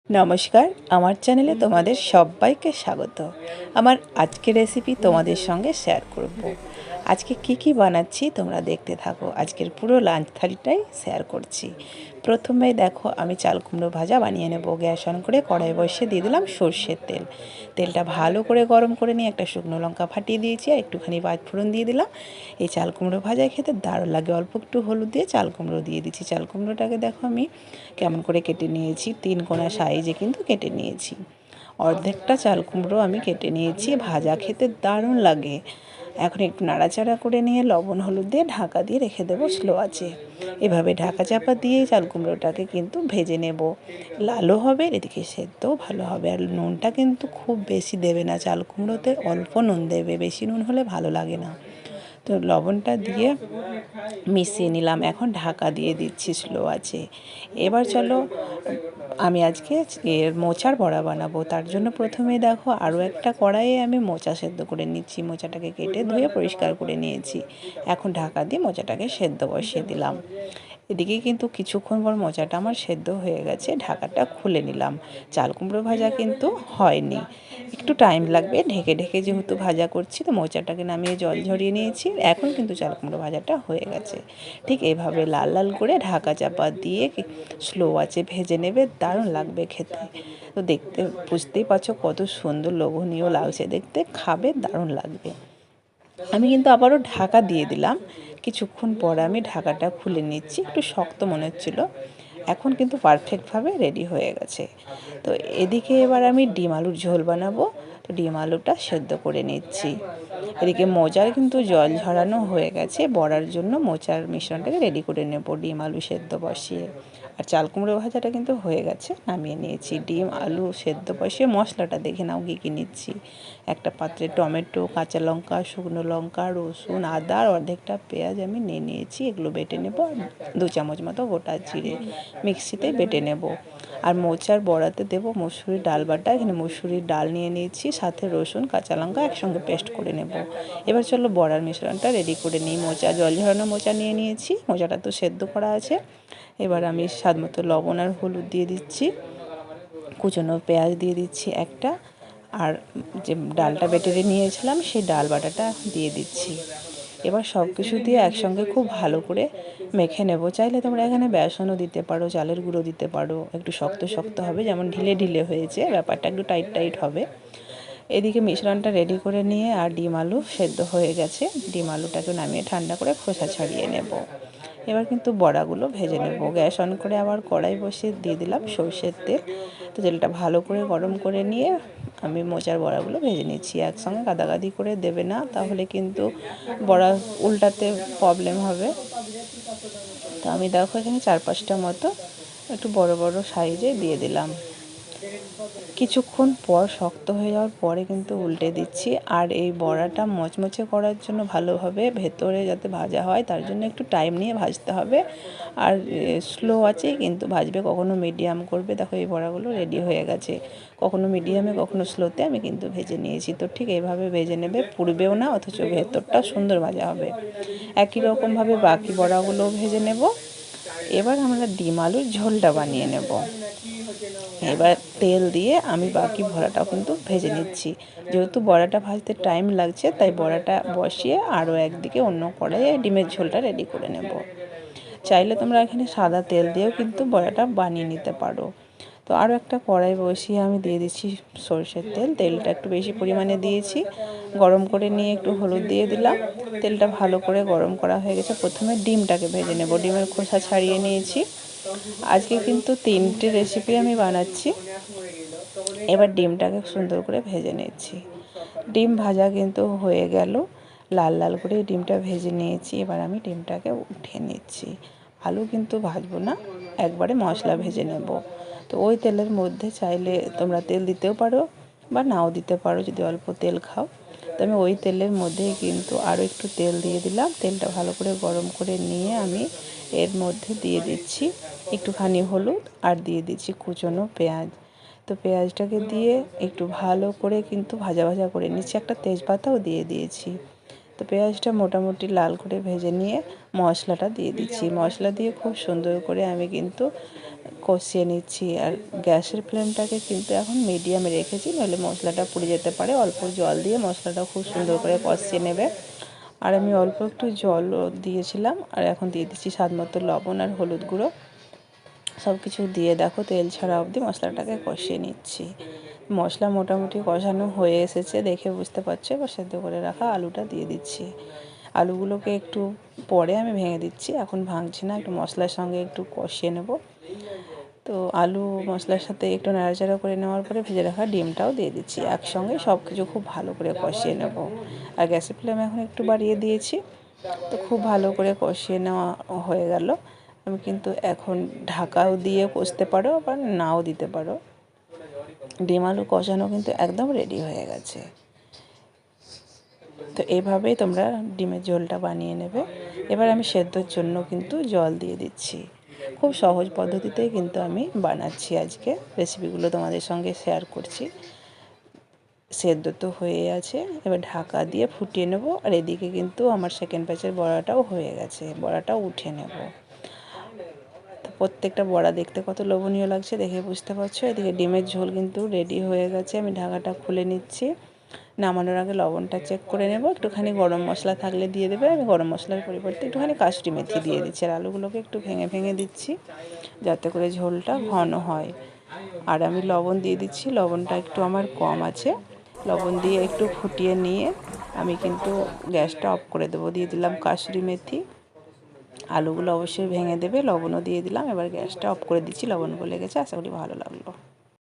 নমস্কার, আমার চ্যানেলে তোমাদের সবাইকে স্বাগত। আমার আজকের রেসিপি তোমাদের সঙ্গে শেয়ার করব। আজকে কি বানাচ্ছি তোমরা দেখতে থাকো। আজকের পুরো লাঞ্চ থালিটাই শেয়ার করছি। প্রথমে দেখো আমি চাল কুমড়ো ভাজা বানিয়ে নেব। গ্যাস অন করে কড়াই বসিয়ে দিয়ে দিলাম সর্ষের তেল। তেলটা ভালো করে গরম করে নিয়ে একটা শুকনো লঙ্কা ফাটিয়ে দিয়েছি আর একটুখানি পাঁচফোড়ন দিয়ে দিলাম। এই চাল কুমড়ো ভাজা খেতে দারুণ লাগে। অল্প একটু হলুদ দিয়ে চাল কুমড়ো দিয়ে দিচ্ছি। চাল কুমড়োটাকে দেখো আমি কেমন করে কেটে নিয়েছি, 3 কোনা সাইজে কিন্তু কেটে নিয়েছি। অর্ধেকটা চাল কুমড়ো আমি কেটে নিয়েছি। ভাজা খেতে দারুণ লাগে। এখন একটু নাড়াচাড়া করে নিয়ে লবণ হলুদ দিয়ে ঢাকা দিয়ে রেখে দেবো স্লো আঁচে। এভাবে ঢাকা চাপা দিয়ে চাল কুমড়োটাকে কিন্তু ভেজে নেব। লালও হবে, এদিকে সেদ্ধও ভালো হবে। আর নুনটা কিন্তু খুব বেশি দেবে না, চাল কুমড়োতে অল্প নুন দেবে, বেশি নুন হলে ভালো লাগে না। তো লবণটা দিয়ে মিশিয়ে নিলাম। এখন ঢাকা দিয়ে দিচ্ছি স্লো আছে। এবার চলো আমি আজকে মোচার বড়া বানাবো। তার জন্য প্রথমে দেখো আরও একটা কড়াইয়ে আমি মোচা সেদ্ধ করে নিচ্ছি। মোচাটাকে কেটে ধুয়ে পরিষ্কার করে নিয়েছি। এখন ঢাকা দিয়ে মোচাটাকে সেদ্ধ বসিয়ে দিলাম। এদিকে কিন্তু কিছুক্ষণ পর মোচাটা আমার সেদ্ধ হয়ে গেছে। ঢাকাটা খুলে নিলাম। চাল কুমড়ো ভাজা কিন্তু হয়নি, একটু টাইম লাগবে। ঢেকে ঢেকে যেহেতু ভাজা করছি, তো মোচাটাকে নামিয়ে জল ঝরিয়ে নিয়েছি। এখন কিন্তু চাল কুমড়ো ভাজাটা হয়ে গেছে। ঠিক এভাবে লাল লাল করে ঢাকা চাপা দিয়ে স্লো আঁচে ভেজে নেবে, দারুণ লাগবে খেতে। তো দেখতে বুঝতেই পারছো কত সুন্দর লোভনীয় লাগছে দেখতে, খাবে দারুণ লাগবে। আমি কিন্তু আবারও ঢাকা দিয়ে দিলাম। কিছুক্ষণ পর আমি ঢাকাটা খুলে নিচ্ছি। একটু শক্ত মনে হচ্ছিলো, এখন কিন্তু পারফেক্টভাবে রেডি হয়ে গেছে। তো এদিকে এবার আমি ডিম আলুর ঝোল বানাবো। তো ডিম আলুটা সেদ্ধ করে নিচ্ছি। এদিকে মোচার কিন্তু জল ঝরানো হয়ে গেছে। বড়ার জন্য মোচার মিশ্রণটাকে রেডি করে নেব ডিম আলু সেদ্ধ বসিয়ে। আর চাল কুমড়ো ভাজাটা কিন্তু হয়ে গেছে, নামিয়ে নিয়েছি। ডিম আলু সেদ্ধ বসিয়ে মশলাটা দেখে নাও কী নিচ্ছি। একটা পাত্রে টমেটো, কাঁচা লঙ্কা, শুকনো লঙ্কা, রসুন, আদা আর অর্ধেকটা পেঁয়াজ আমি নিয়ে নিয়েছি। এগুলো বেটে নেব। 2 চামচ মতো গোটা জিরে মিক্সিতে বেটে নেব। আর মোচার বড়াতে দেব মসুরির ডাল বাটা। এখানে মসুরির ডাল নিয়ে নিয়েছি, সাথে রসুন, কাঁচা লঙ্কা একসঙ্গে পেস্ট করে নেব। এবার চলো বড়ার মিশ্রণটা রেডি করে নিই। মোচা জল ঝরানো মোচা নিয়ে নিয়েছি। মোচাটা তো সেদ্ধ করা আছে। এবার আমি স্বাদ মতো লবণ আর হলুদ দিয়ে দিচ্ছি। কুচনো পেঁয়াজ দিয়ে দিচ্ছি একটা। আর যে ডালটা বেটে নিয়েছিলাম সেই ডাল বাটাটা দিয়ে দিচ্ছি। এবার সব কিছু দিয়ে একসঙ্গে খুব ভালো করে মেখে নেব। চাইলে তোমরা এখানে বেসনও দিতে পারো, চালের গুঁড়ো দিতে পারো। একটু শক্ত শক্ত হবে, যেমন ঢিলে ঢিলে হয়েছে, ব্যাপারটা একটু টাইট টাইট হবে। এদিকে মিশ্রণটা রেডি করে নিয়ে আর ডিম আলু সেদ্ধ হয়ে গেছে। ডিম আলুটাকে নামিয়ে ঠান্ডা করে খোসা ছাড়িয়ে নেব। এবার কিন্তু বড়াগুলো ভেজে নেব। গ্যাস অন করে আবার কড়াই বসিয়ে দিয়ে দিলাম সর্ষের তেল। তো তেলটা ভালো করে গরম করে নিয়ে আমি মোচার বড়াগুলো ভেজে নিচ্ছি। একসঙ্গে গাদাগাদি করে দেবে না, তাহলে কিন্তু বড়া উল্টাতে প্রবলেম হবে। তো আমি দেখো এখানে 4-5টা মতো একটু বড় বড় সাইজে দিয়ে দিলাম। কিছুক্ষণ পর শক্ত হয়ে যাওয়ার পরে কিন্তু উল্টে দিচ্ছি। আর এই বড়াটা মচমচে করার জন্য ভালোভাবে ভেতরে যাতে ভাজা হয়, তার জন্য একটু টাইম নিয়ে ভাজতে হবে। আর স্লো আঁচেই কিন্তু ভাজবে, কখনো মিডিয়াম করবে। দেখো এই বড়াগুলো রেডি হয়ে গেছে। কখনো মিডিয়ামে কখনো স্লোতে আমি কিন্তু ভেজে নিয়েছি। তো ঠিক এইভাবে ভেজে নেবে, পুড়বেও না অথচ ভেতরটাও সুন্দর ভাজা হবে। একই রকমভাবে বাকি বড়াগুলোও ভেজে নেব। এবার আমরা ডিম আলুর ঝোলটা বানিয়ে নেব। এবার তেল দিয়ে আমি বাকি বড়াটাও কিন্তু ভেজে নিচ্ছি। যেহেতু বড়াটা ভাজতে টাইম লাগছে, তাই বড়াটা বসিয়ে আরও একদিকে অন্য কড়াইয়ে ডিমের ঝোলটা রেডি করে নেব। চাইলে তোমরা এখানে সাদা তেল দিয়েও কিন্তু বড়াটা বানিয়ে নিতে পারো। তো আরও একটা কড়াই বসিয়ে আমি দিয়ে দিচ্ছি সরষের তেল। তেলটা একটু বেশি পরিমাণে দিয়েছি। গরম করে নিয়ে একটু হলুদ দিয়ে দিলাম। তেলটা ভালো করে গরম করা হয়ে গেছে। প্রথমে ডিমটাকে ভেজে নেব। ডিমের খোসা ছাড়িয়ে নিয়েছি। আজকে কিন্তু 3টে রেসিপি আমি বানাচ্ছি। এবার ডিমটাকে সুন্দর করে ভেজে নিচ্ছি। ডিম ভাজা কিন্তু হয়ে গেল। লাল লাল করে ডিমটা ভেজে নিয়েছি। এবার আমি ডিমটাকে উঠিয়ে নিচ্ছি। আলু কিন্তু ভাজবো না, একবারে মশলা ভেজে নেব। তো ওই তেলের মধ্যে চাইলে তোমরা তেল দিতেও পারো বা নাও দিতে পারো, যদি অল্প তেল খাও। তো আমি ওই তেলের মধ্যেই কিন্তু আরও একটু তেল দিয়ে দিলাম। তেলটা ভালো করে গরম করে নিয়ে আমি এর মধ্যে দিয়ে দিচ্ছি একটুখানি হলুদ আর দিয়ে দিচ্ছি কুচনো পেঁয়াজ। তো পেঁয়াজটাকে দিয়ে একটু ভালো করে কিন্তু ভাজা ভাজা করে নিচ্ছি। একটা তেজপাতাও দিয়ে দিয়েছি। তো পেঁয়াজটা মোটামুটি লাল করে ভেজে নিয়ে মশলাটা দিয়ে দিচ্ছি। মশলা দিয়ে খুব সুন্দর করে আমি কিন্তু কষিয়ে নিচ্ছি। আর গ্যাসের ফ্লেমটাকে কিন্তু এখন মিডিয়ামে রেখেছি, নইলে মশলাটা পুড়ে যেতে পারে। অল্প জল দিয়ে মশলাটা খুব সুন্দর করে কষিয়ে নেবে। আর আমি অল্প একটু জলও দিয়েছিলাম। আর এখন দিয়ে দিচ্ছি স্বাদ মতো লবণ আর হলুদ গুঁড়ো। সব কিছু দিয়ে দেখো তেল ছাড়া অবধি মশলাটাকে কষিয়ে নিচ্ছি। মশলা মোটামুটি কষানো হয়ে এসেছে, দেখে বুঝতে পারছো। এবার সেদ্ধ করে রাখা আলুটা দিয়ে দিচ্ছি। আলুগুলোকে একটু পরে আমি ভেঙে দিচ্ছি, এখন ভাঙছি না, একটু মশলার সঙ্গে একটু কষিয়ে নেব। তো আলু মশলার সাথে একটু নাড়াচাড়া করে নেওয়ার পরে ভেজে রাখা ডিমটাও দিয়ে দিচ্ছি। একসঙ্গে সব কিছু খুব ভালো করে কষিয়ে নেব। আর গ্যাসের ফ্লেম এখন একটু বাড়িয়ে দিয়েছি। তো খুব ভালো করে কষিয়ে নেওয়া হয়ে গেল। আমি কিন্তু এখন ঢাকাও দিয়ে কষতে পারো, আবার নাও দিতে পারো। ডিম আলু কষানো কিন্তু একদম রেডি হয়ে গেছে। তো এভাবেই তোমরা ডিমের ঝোলটা বানিয়ে নেবে। এবার আমি সেদ্ধর জন্য কিন্তু জল দিয়ে দিচ্ছি। খুব সহজ পদ্ধতিতেই কিন্তু আমি বানাচ্ছি, আজকে রেসিপিগুলো তোমাদের সঙ্গে শেয়ার করছি। সেদ্ধ তো হয়ে আছে, এবার ঢাকা দিয়ে ফুটিয়ে নেব। আর এদিকে কিন্তু আমার সেকেন্ড ব্যাচের বড়াটাও হয়ে গেছে, বড়াটাও উঠে নেব। তো প্রত্যেকটা বড়া দেখতে কত লোভনীয় লাগছে দেখে বুঝতে পারছো। এদিকে ডিমের ঝোল কিন্তু রেডি হয়ে গেছে। আমি ঢাকাটা খুলে নিচ্ছি। নামানোর আগে লবণটা চেক করে নেব। একটুখানি গরম মশলা থাকলে দিয়ে দেবে। আমি গরম মশলার পরিবর্তে একটুখানি কাসুরি মেথি দিয়ে দিচ্ছি। আর আলুগুলোকে একটু ভেঙে ভেঙে দিচ্ছি, যাতে করে ঝোলটা ঘন হয়। আর আমি লবণ দিয়ে দিচ্ছি, লবণটা একটু আমার কম আছে। লবণ দিয়ে একটু ফুটিয়ে নিয়ে আমি কিন্তু গ্যাসটা অফ করে দেবো। দিয়ে দিলাম কাসুরি মেথি। আলুগুলো অবশ্যই ভেঙে দেবে, লবণও দিয়ে দিলাম। এবার গ্যাসটা অফ করে দিচ্ছি। লবণ গলে গেছে, আশা করি ভালো লাগলো।